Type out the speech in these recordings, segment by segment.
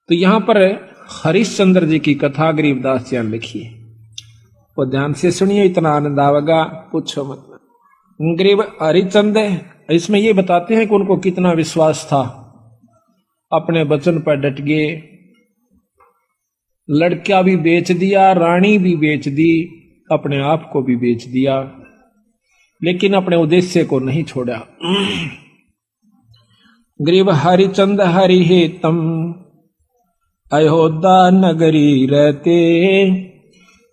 तो यहां पर हरिश्चंद्र जी की कथा गरीबदास जी ने लिखी है, वो ध्यान से सुनिए, इतना आनंद आवेगा पूछो मत। गरीब हरिचंद इसमें ये बताते हैं कि उनको कितना विश्वास था, अपने वचन पर डट गए, लड़का भी बेच दिया, रानी भी बेच दी, अपने आप को भी बेच दिया, लेकिन अपने उद्देश्य को नहीं छोड़ा। गरीब हरिचंद हरि हेतम अयोध्या नगरी रहते,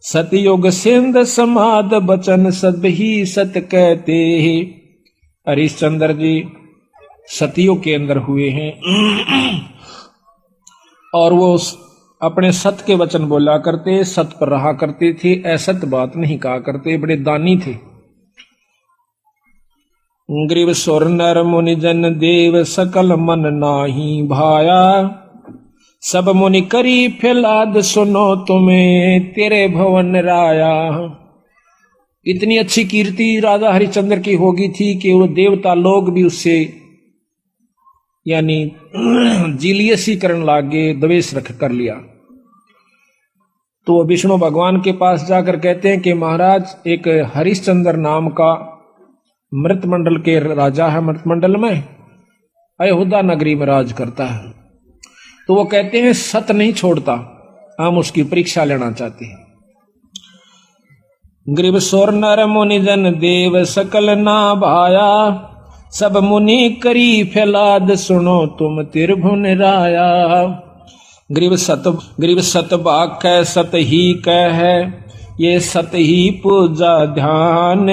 सतयुग सिंध समाद बचन सब ही सत कहते। हरिश्चंद्र जी सतयुग के अंदर हुए हैं और वो अपने सत के वचन बोला करते, सत पर रहा करते थे, असत बात नहीं कहा करते, बड़े दानी थे। ग्रीव सुर नर मुनि जन देव सकल मन नाही भाया, सब मुनि करी फैलाद सुनो तुम्हें तेरे भवन राया। इतनी अच्छी कीर्ति राजा हरिश्चंद्र की होगी थी कि वो देवता लोग भी उससे यानी जीलियसी करने लागे, द्वेष रख कर लिया। तो विष्णु भगवान के पास जाकर कहते हैं कि महाराज एक हरिश्चंद्र नाम का मृतमंडल के राजा है, मृतमंडल में अयोध्या नगरी में राज करता है। तो वो कहते हैं सत नहीं छोड़ता, हम उसकी परीक्षा लेना चाहते हैं। ग्रीव सोर नर मुनि जन देव सकल ना भाया, सब मुनि करी फैलाद सुनो तुम त्रिभुवन राया। ग्रीव सत बाक है सत ही कह है, ये सत ही पूजा ध्यान,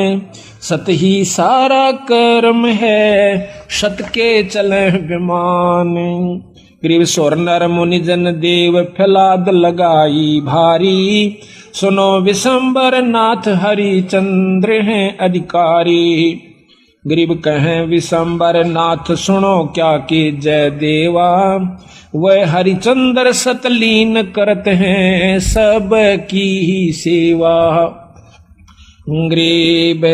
सत ही सारा कर्म है, सत के चले विमान। ग्रीव सोर नर मुनि जन देव फैलाद लगाई भारी, सुनो विशंबर नाथ हरिचंद्र हैं अधिकारी। गरीब कहें विशंबर नाथ सुनो क्या कि जय देवा, वह हरिचंद्र सतलीन करत हैं सब की ही सेवा। गरीब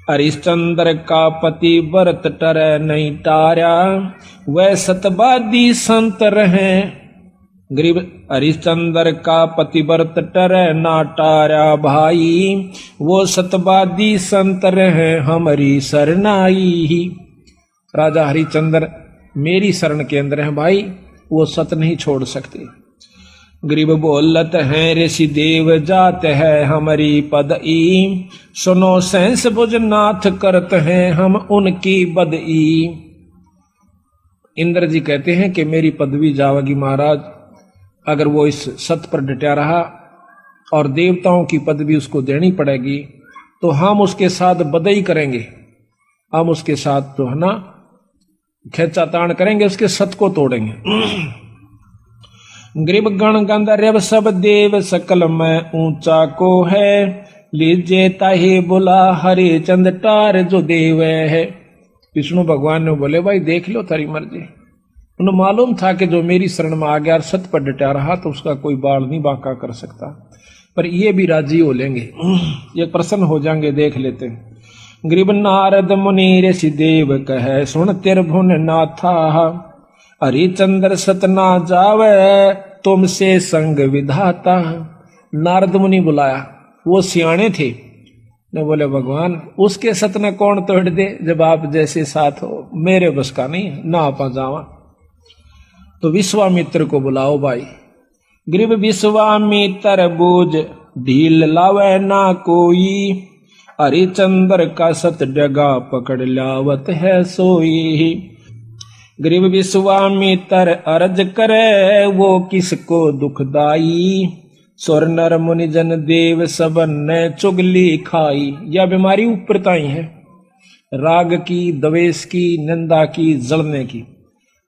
हरिश्चंद्र का पति व्रत टर नहीं टारा, वह सतवादी संत रहे। गरीब हरिश्चंद्र का पतिव्रत टर ना टारा भाई, वो सतवादी संत रहे हमारी शरणाई। राजा हरिश्चंद्र मेरी शरण के अंदर है भाई, वो सत नहीं छोड़ सकते। गरीब बोलत हैं ऋषि देव जात है हमारी पदई, सुनो सहस भुजनाथ करत हैं हम उनकी बदई। इंद्र जी कहते हैं कि मेरी पदवी जावेगी महाराज, अगर वो इस सत पर डटा रहा और देवताओं की पदवी उसको देनी पड़ेगी तो हम उसके साथ बदई करेंगे, हम उसके साथ तो है ना खेचातान करेंगे, उसके सत को तोड़ेंगे। गरीब गण गंधर्व सब देव सकल में ऊंचा को है, लीजे ताहे बुला हरे चंद टार जो देव है। विष्णु भगवान ने बोले भाई देख लो तारी मर्जी। उन्हें मालूम था कि जो मेरी शरण में आ गया और सत पर डटा रहा तो उसका कोई बाल नहीं बांका कर सकता, पर ये भी राजी हो लेंगे, ये प्रसन्न हो जाएंगे, देख लेते हैं। गरीब नारद मुनि ऋषि देव कहे सुन त्रिभुवन नाथा, हरिचंद्र सत ना जावे तुमसे संग विधाता। नारद मुनि बुलाया, वो सियाणे थे, ने बोले भगवान उसके सत न कौन तोड़ दे, जब आप जैसे साथ हो, मेरे बस का नहीं ना आप जावा। तो विश्वामित्र को बुलाओ भाई। गरीब विश्वामित्र बूझ ढील लावे ना कोई, हरिचंद्र का सत डगा पकड़ लावत है सोई। गरीब विश्वामित्र अर्ज करे वो किसको दुखदाई, सुर नर मुनि जन देव सबन ने चुगली खाई। यह बीमारी ऊपरताई है, राग की, द्वेष की, निंदा की, जलने की।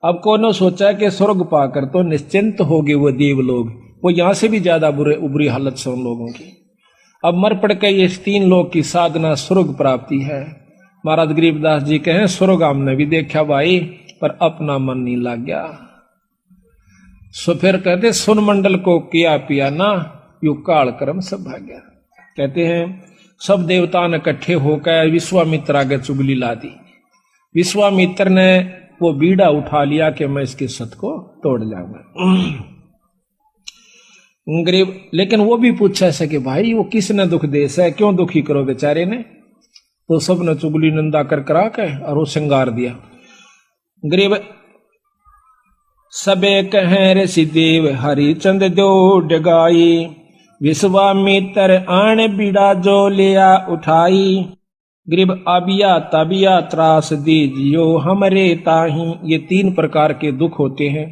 अब कौन सोचा कि स्वर्ग पाकर तो निश्चिंत हो गए वो देव लोग, वो यहां से भी ज्यादा बुरी हालत से उन लोगों की। अब मर पड़ के ये 3 लोग की साधना स्वर्ग प्राप्ति है। महाराज गरीबदास जी कहें स्वर्ग हमने भी देखा भाई, पर अपना मन नहीं लग गया। सो फिर कहते सुन मंडल को किया पिया ना, यू काल कर्म सब भाग्या। कहते हैं सब देवता ने इकट्ठे होकर विश्वामित्र आगे चुगली ला दी। विश्वामित्र ने वो बीड़ा उठा लिया कि मैं इसके सत को तोड़ जाऊंगा। गरीब लेकिन वो भी पूछा ऐसा कि भाई वो किसने दुख देश है, क्यों दुखी करो बेचारे ने। तो सबने चुगली निंदा कर करा के और वो श्रृंगार दिया। गरीब सबे कहें ऋषि देव हरिचंद दो डगाई, विश्वामित्र आण बीड़ा जो लिया उठाई। गरीब अबिया तबिया त्रास दीजियो हमरे ताही। ये 3 प्रकार के दुख होते हैं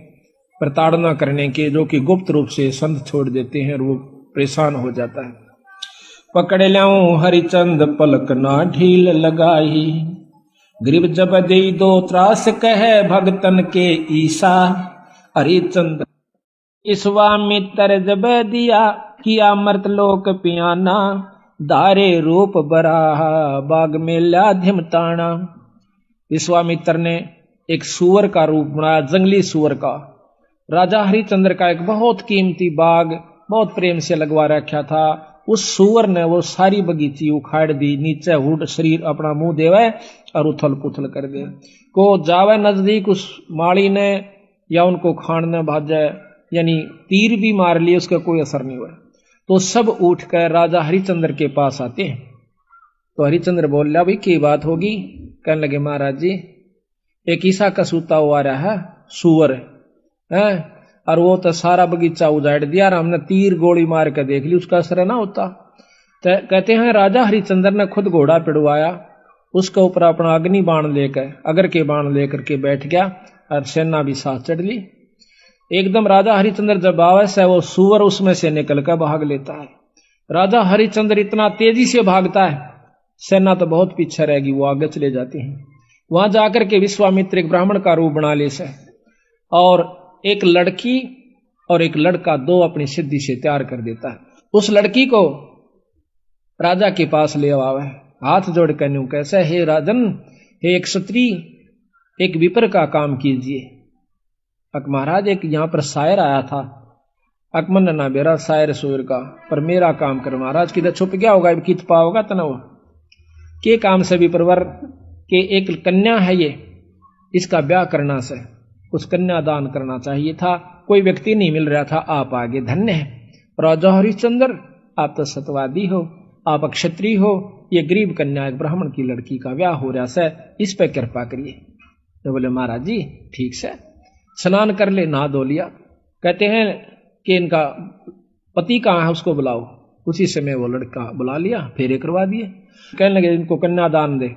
प्रताड़ना करने के, जो कि गुप्त रूप से संत छोड़ देते हैं और वो परेशान हो जाता है। पकड़ ल्याऊं हरिचंद पलक ना ढील लगाई, गरीब जब दे दो त्रास कहे भगतन के ईसा। हरिचंद विश्वामित्र जब दिया किया मर्तलोक पियाना, दारे रूप बराहा बाग में लाध्यम ताना। विश्वामित्र ने एक सुअर का रूप बनाया, जंगली सुअर का। राजा हरिचंद्र का एक बहुत कीमती बाग बहुत प्रेम से लगवा रखा था। उस सुअर ने वो सारी बगीची उखाड़ दी, नीचे हुड शरीर अपना मुंह देवे और उथल पुथल कर दे। को जावे नजदीक उस माली ने या उनको खान न भाजे, यानी तीर भी मार लिए, उसका कोई असर नहीं हुआ। तो सब उठ कर राजा हरिचंद्र के पास आते हैं। तो हरिचंद्र बोल रहा भाई की बात होगी। कहने लगे महाराज जी एक ईसा का सूता हुआ रहा है सुअर है, और वो तो सारा बगीचा उजाड़ दिया और हमने तीर गोली मार के देख ली, उसका असर ना होता। कहते हैं राजा हरिचंद्र ने खुद घोड़ा पिड़वाया, उसके ऊपर अपना अग्नि बाण लेकर अगर के बाण लेकर के बैठ गया और सेना भी साथ चढ़ ली। एकदम राजा हरिचंद्र जब आवे से वो सुअर उसमें से निकल कर भाग लेता है। राजा हरिचंद्र इतना तेजी से भागता है, सेना तो बहुत पीछे रहेगी, वो आगे चले जाते हैं। वहां जाकर के विश्वामित्र एक ब्राह्मण का रूप बना ले से, और एक लड़की और एक लड़का दो अपनी सिद्धि से तैयार कर देता है। उस लड़की को राजा के पास ले आवे, हाथ जोड़ कर न्यू कैसे, हे राजन, हे एक क्षत्रिय, एक विपर का काम कीजिए। महाराज एक यहाँ पर शायर आया था, अकमन ना बेरा शायर सुर का, पर मेरा काम कर महाराज। किधर छुप गया होगा, कित पाओगा तनव के काम से भी परवर के एक कन्या है ये, इसका ब्याह करना से उस कन्या दान करना चाहिए था, कोई व्यक्ति नहीं मिल रहा था, आप आगे धन्य है। राजा हरिश्चंद्र आप तो सतवादी हो, आप क्षत्रिय हो, ये गरीब कन्या एक ब्राह्मण की लड़की का ब्याह हो रहा है, इस पर कृपा करिए। तो बोले महाराज जी ठीक से स्नान कर ले, नहा धो लिया। कहते हैं कि इनका पति कहाँ है उसको बुलाओ। उसी समय वो लड़का बुला लिया, फेरे करवा दिए। कहने लगे इनको कन्यादान दे,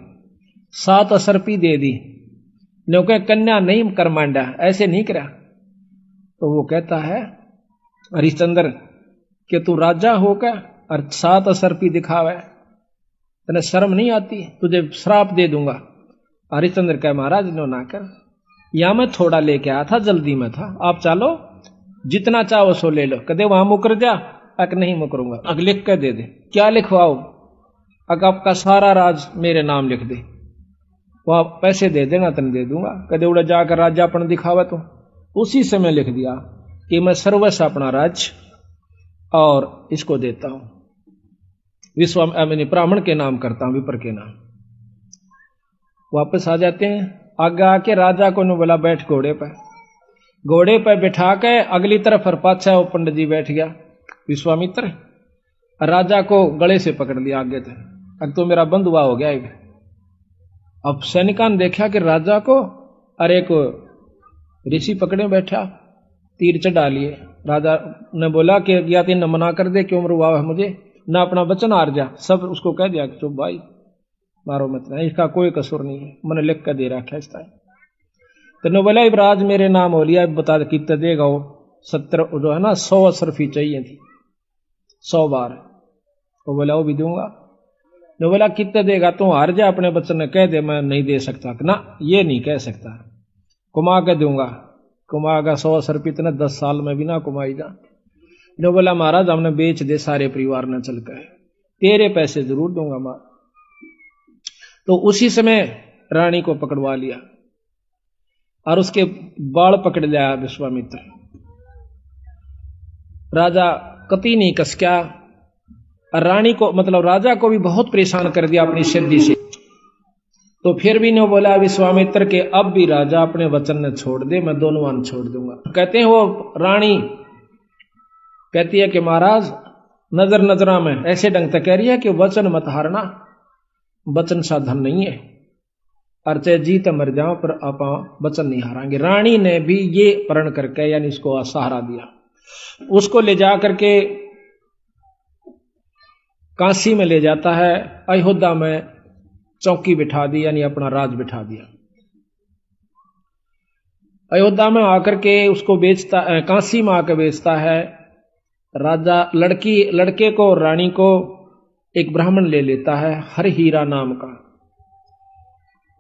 7 असरपी दे दी। क्योंकि कन्या नहीं कर मांडा, ऐसे नहीं करा। तो वो कहता है हरिश्चंद्र कि तू राजा होकर और 7 असरपी दिखावे, तेने शर्म नहीं आती, तुझे श्राप दे दूंगा। हरिश्चंद्र कहे महाराज नो ना कर, या मैं थोड़ा लेके आया था, जल्दी में था, आप चलो जितना चाहो सो ले लो। कदे वहां मुकर जा, अक नहीं मुकरूंगा, अग लिख कर दे दे। क्या लिखवाओ, अग आपका सारा राज मेरे नाम लिख दे, वह पैसे दे देना तन दे दूंगा। कदे उड़ा जाकर राजापन दिखावा, तो उसी समय लिख दिया कि मैं सर्वस्व अपना राज्य और इसको देता हूं, ब्राह्मण के नाम करता हूं, विपर के नाम। वापस आ जाते हैं। आगे आके राजा को ने बोला बैठ घोड़े पर। घोड़े पर बिठा के अगली तरफ और पाछा वो पंडित जी बैठ गया विश्वामित्र, राजा को गले से पकड़ लिया आगे थे। अब तो मेरा बंधुआ हो गया। अब सैनिकान देखा कि राजा को अरे एक ऋषि पकड़े बैठा, तीर चढ़ा लिए। राजा ने बोला कि या तीन मना कर दे, क्यों मरुआ है मुझे, ना अपना वचन हार जा। सब उसको कह दिया कि चुप भाई मारो मत, नहीं इसका कोई कसूर नहीं है, मैंने लिख कर दे रखा है। तो ने बोला इब्राज मेरे नाम हो लिया, बता दे कितना देगा वो। 70 जो है ना 100 असरफी चाहिए थी, 100 बार। वो बोला वो भी दूंगा। ने बोला कितना देगा, तू हार जा, अपने बच्चन ने कह दे मैं नहीं दे सकता। ना ये नहीं कह सकता, कुमा के दूंगा। कुमागा 100 असरफी इतने 10 साल में भी ना कुमाई जा। ने बोला महाराज हमने बेच दे सारे परिवार ने चल कर, तेरे पैसे जरूर दूंगा मां। तो उसी समय रानी को पकड़वा लिया और उसके बाल पकड़ लिया विश्वामित्र। राजा कति नहीं कसक्या, रानी को मतलब राजा को भी बहुत परेशान कर दिया अपनी सिद्धि से। तो फिर भी ने बोला विश्वामित्र के अब भी राजा अपने वचन ने छोड़ दे, मैं दोनों वन छोड़ दूंगा। कहते हैं वो रानी कहती है कि महाराज नजर नजरा में ऐसे ढंग से कह रही है कि वचन मत हारना, वचन साधन नहीं है, और चाहे जीत मर जाओ पर आप वचन नहीं हारांगे। रानी ने भी ये प्रण करके यानी इसको सहारा दिया, उसको ले जा करके काशी में ले जाता है, अयोध्या में चौकी बिठा दी यानी अपना राज बिठा दिया। अयोध्या में आकर के उसको बेचता, काशी में आकर बेचता है। राजा लड़के को और रानी को एक ब्राह्मण ले लेता है हर हीरा नाम का,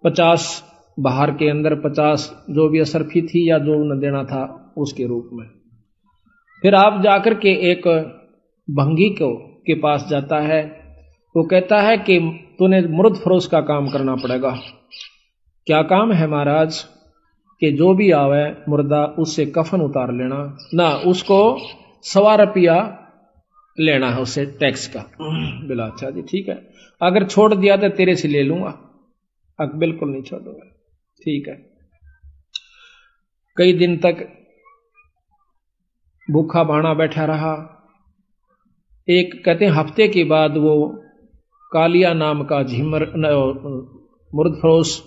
50 बाहर के अंदर 50 जो भी असरफी थी या जो न देना था उसके रूप में। फिर आप जाकर के एक भंगी के पास जाता है, वो कहता है कि तूने मुर्द फरोश का काम करना पड़ेगा। क्या काम है महाराज? कि जो भी आवे मुर्दा उससे कफन उतार लेना ना, उसको 1.25 रुपया लेना है उससे टैक्स का। बोला अच्छा जी ठीक है, अगर छोड़ दिया तो तेरे से ले लूंगा। बिल्कुल नहीं छोड़ूंगा, ठीक है। कई दिन तक भूखा बाणा बैठा रहा। एक कहते हैं हफ्ते के बाद वो कालिया नाम का झिमर मुर्द फरोश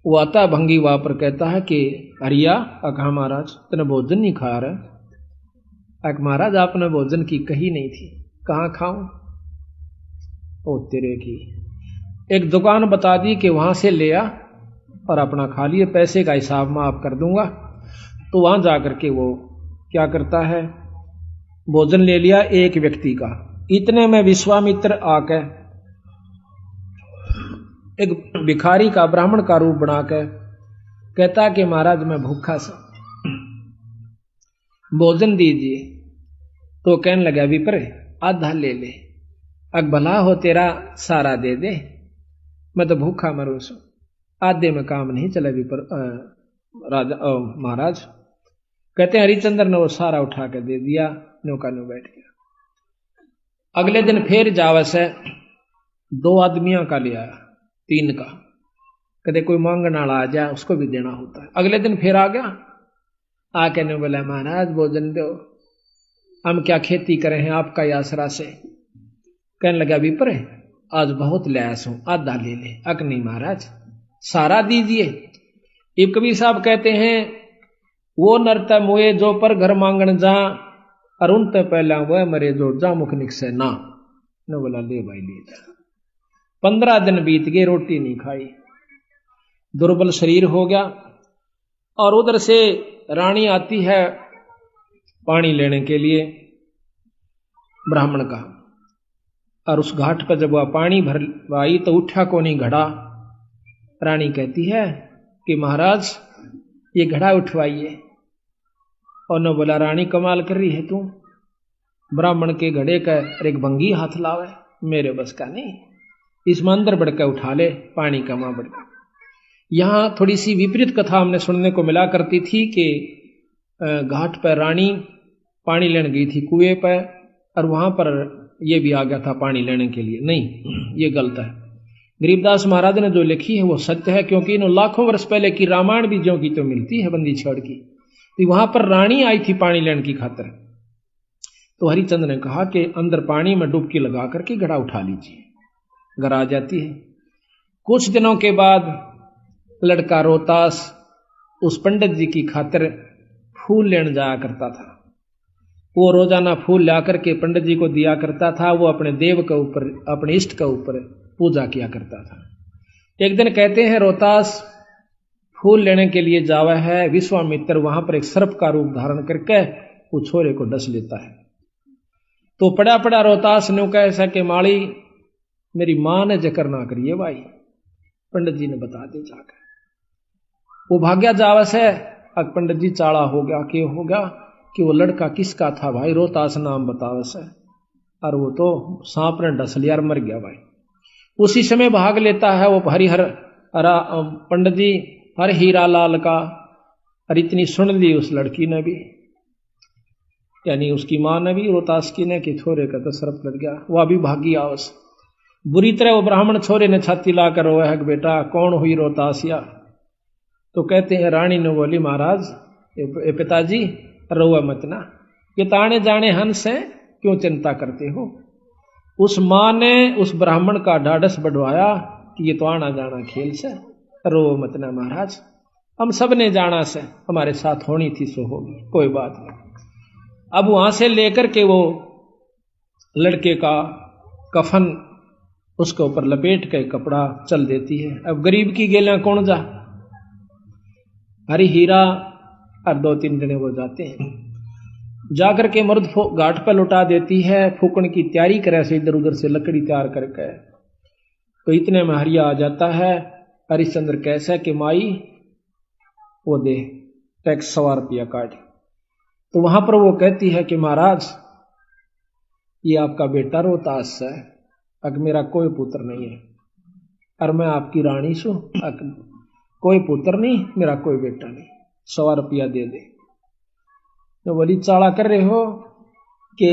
वो आता भंगी वहां पर, कहता है कि हरिया कहा महाराज तूने भोजन नहीं खा रहा? महाराज आपने भोजन की कही नहीं थी। कहाँ खाऊं? ओ तेरे की, एक दुकान बता दी कि वहां से ले आ और अपना खा लिए, पैसे का हिसाब मैं आप कर दूंगा। तो वहां जाकर के वो क्या करता है, भोजन ले लिया एक व्यक्ति का। इतने में विश्वामित्र आकर एक भिखारी का ब्राह्मण का रूप बनाकर कहता कि महाराज मैं भूखा सा, भोजन दीजिए। तो कहने लगा विप्र आधा ले ले, भला हो तेरा सारा दे दे, मैं तो भूखा मरू सू, आधे में काम नहीं चला विप्र राजा महाराज। कहते हैं हरिचंद्र ने वो सारा उठा कर दे दिया, नौका न्यू बैठ गया। अगले दिन फिर जावस है 2 आदमियों का ले आया, 3 का, कदे कोई मांगने वाला आ जाए उसको भी देना होता है। अगले दिन फिर आ गया, आके ने बोला महाराज भोजन दो, हम क्या खेती करें हैं आपका आसरा से। कहने लगा विप्र आज बहुत लैस हूं, आधा ले ले। नहीं महाराज सारा दीजिए। इब कबीर साहब कहते हैं वो नरता मुए जो पर घर मांगन जा, अरुण तो पहला वह मरे जो जा मुख निकसे ना। ने बोला ले भाई ले जा। 15 दिन बीत गए, रोटी नहीं खाई, दुर्बल शरीर हो गया। और उधर से रानी आती है पानी लेने के लिए ब्राह्मण का, और उस घाट पर जब वह पानी भरवाई तो उठा को नहीं घड़ा। रानी कहती है कि महाराज ये घड़ा उठवाइए। और न बोला रानी कमाल कर रही है तू, ब्राह्मण के घड़े का एक भंगी हाथ लावे, मेरे बस का नहीं, इसमें अंदर बढ़कर उठा ले पानी का मां बढ़कर। यहां थोड़ी सी विपरीत कथा हमने सुनने को मिला करती थी कि घाट पर रानी पानी लेने गई थी कुएं पर, और वहां पर यह भी आ गया था पानी लेने के लिए। नहीं, ये गलत है। गरीबदास महाराज ने जो लिखी है वो सत्य है, क्योंकि इन लाखों वर्ष पहले की रामायण भी जो की तो मिलती है बंदी छड़ की। तो वहां पर रानी आई थी पानी लेने की खातिर, तो हरिचंद्र ने कहा कि अंदर पानी में डुबकी लगा करके घड़ा उठा लीजिए, घर आ जाती है। कुछ दिनों के बाद लड़का रोहतास उस पंडित जी की खातिर फूल लेने जाया करता था। वो रोजाना फूल ला करके पंडित जी को दिया करता था। वो अपने देव के ऊपर, अपने इष्ट के ऊपर पूजा किया करता था। एक दिन कहते हैं रोहतास फूल लेने के लिए जावा है, विश्वामित्र वहां पर एक सर्प का रूप धारण करके वो छोरे को डस लेता है। तो पड़ा पड़ा रोहतास ने कहा ऐसा कि माड़ी मेरी मां ने जिक्र ना करिए भाई, पंडित जी ने बता दे जाकर। वो भाग्या जावस है, अब पंडित जी चाड़ा हो गया, क्यों हो गया कि वो लड़का किसका था भाई, रोहतास नाम बतावस है, और वो तो सांप ने डस लिया और मर गया भाई। उसी समय भाग लेता है वो हरिहर पंडित जी हर हीरा लाल का, और इतनी सुन ली उस लड़की ने भी, यानी उसकी मां ने भी रोहतास की ने कि छोरे का तो सर्प लग गया। वह भी भागी आवस। बुरी तरह वो ब्राह्मण छोरे ने छाती लाकर रोया है कि बेटा कौन हुई रोतासिया। तो कहते हैं रानी ने बोली महाराज ए पिताजी रोआ मत ना, ये ताने जाने हंस है, क्यों चिंता करते हो। उस माँ ने उस ब्राह्मण का ढाढ़स बढ़वाया कि ये तो आना जाना खेल से, रो मत ना महाराज, हम सब ने जाना से, हमारे साथ होनी थी सो होगी, कोई बात नहीं। अब वहां से लेकर के वो लड़के का कफन उसके ऊपर लपेट के कपड़ा चल देती है। अब गरीब की गेला कौन जा, हरी हीरा और 2-3 जने वो जाते हैं, जाकर के मर्द घाट पर लुटा देती है, फूकण की तैयारी करे से इधर उधर से लकड़ी तैयार करके। तो इतने में हरिया आ जाता है। हरिश्चंद्र कैसा कि माई वो दे टैक्स 100 रुपया काट। तो वहां पर वो कहती है कि महाराज ये आपका बेटा रोहतास है, अग मेरा कोई पुत्र नहीं है, और मैं आपकी रानी सू, कोई पुत्र नहीं, मेरा कोई बेटा नहीं, 100 रुपया दे दे। तो बोली चाला कर रहे हो कि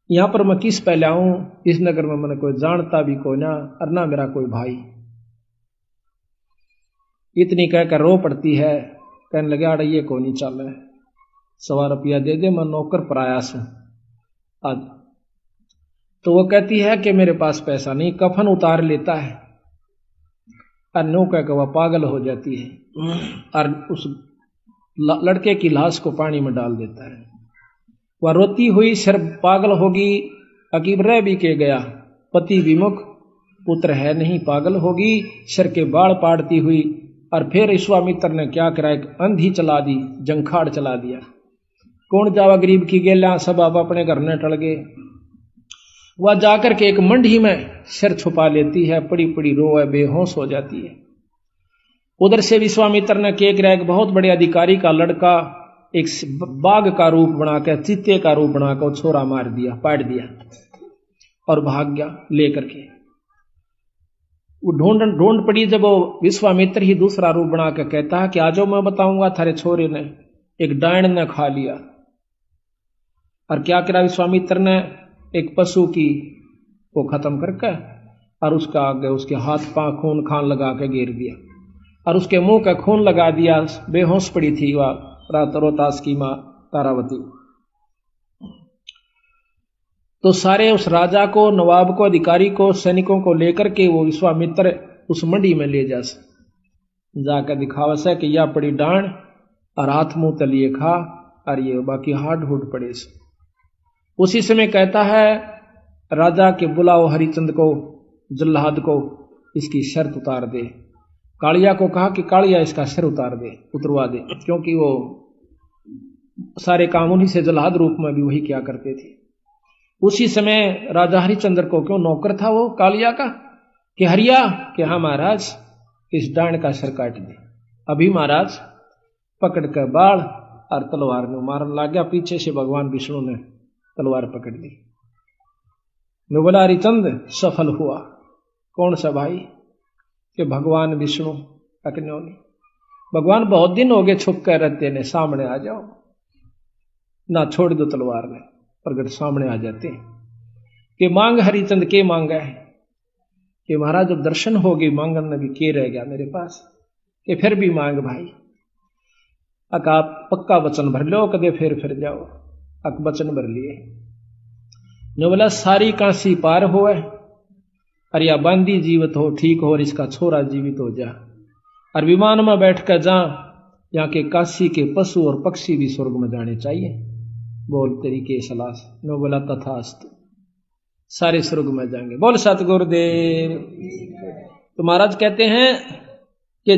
यहां पर मैं किस पहले आऊं, इस नगर में मैंने कोई जानता भी कोई ना, और ना मेरा कोई भाई। इतनी कहकर रो पड़ती है, कहने लगे आड़ा ये को नहीं चल रहा है, 100 रुपया दे दे, मैं नौकर प्रयास हूं आज। तो वो कहती है कि मेरे पास पैसा नहीं, कफन उतार लेता है और नो कहकर वह पागल हो जाती है और उस लड़के की लाश को पानी में डाल देता है। वह रोती हुई सिर पागल होगी, अकीब रह भी के गया, पति विमुख, पुत्र है नहीं, पागल होगी, सिर के बाल पाड़ती हुई। और फिर विश्वामित्र ने क्या करा, एक अंधी चला दी, जंखाड़ चला दिया। कौन जावा गरीब की गेला, सब आप अपने घर ने टल गए। वह जाकर के एक मंडी में सिर छुपा लेती है, पड़ी पड़ी रो है, बेहोश हो जाती है। उधर से विश्वामित्र ने क्या करा, एक बहुत बड़े अधिकारी का लड़का एक बाघ का रूप बनाकर, चीते का रूप बनाकर छोरा मार दिया, पाट दिया और भाग गया लेकर के। वो ढूंढ पड़ी, जब वो विश्वामित्र ही दूसरा रूप बनाकर कहता है कि आजो मैं बताऊंगा थारे छोरे ने एक डायन ने खा लिया। और क्या करा विश्वामित्र ने, एक पशु की को खत्म करके और उसका आगे उसके हाथ पांव खून खान लगा के घेर दिया और उसके मुंह का खून लगा दिया। बेहोश पड़ी थी वह रोहतास की मां तारावती। तो सारे उस राजा को, नवाब को, अधिकारी को, सैनिकों को लेकर के वो विश्वामित्र उस मंडी में ले जाकर दिखावा से कि यह पड़ी डांड और हाथ मुंह तलिए खा और ये बाकी हाड हुड पड़े से। उसी समय कहता है राजा के बुलाओ हरिचंद को, जल्लाद को, इसकी शर्त उतार दे। कालिया को कहा कि कालिया इसका सिर उतरवा दे, क्योंकि वो सारे काम उन्हीं से जल्लाद रूप में भी वही क्या करते थे। उसी समय राजा हरिचंद्र को, क्यों नौकर था वो कालिया का, कि हरिया कि हाँ महाराज इस डांड का सिर काट दे। अभी महाराज पकड़ कर बाढ़ और तलवार में मारने लग गया। पीछे से भगवान विष्णु ने तलवार पकड़ ली। मैं बोला हरिचंद सफल हुआ। कौन सा भाई, कि भगवान विष्णु। अग्नि भगवान बहुत दिन हो गए छुप कर रहते ने, सामने आ जाओ ना, छोड़ दो तलवार ने, प्रगट सामने आ जाते कि मांग हरिचंद के मांगा है, कि महाराज जब दर्शन हो गई मांगन में भी के रह गया मेरे पास, कि फिर भी मांग भाई। अक आप पक्का वचन भर लो, कदे फिर जाओ। अक वचन भर लिए। ने बोला सारी काशी पार होए और या बांदी जीवित हो, ठीक हो, और इसका छोरा जीवित हो जा, और विमान में बैठ कर जा, यहाँ के काशी के पशु और पक्षी भी स्वर्ग में जाने चाहिए। बोल तेरी के सलाह। ने बोला तथास्तु, सारे स्वर्ग में जाएंगे। बोल सतगुरुदेव। तो महाराज कहते हैं कि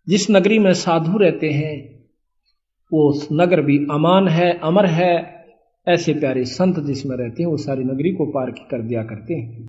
जिस नगरी में साधु रहते हैं वो नगर भी अमान है, अमर है। ऐसे प्यारे संत जिसमें रहते हैं वो सारी नगरी को पार कर दिया करते हैं।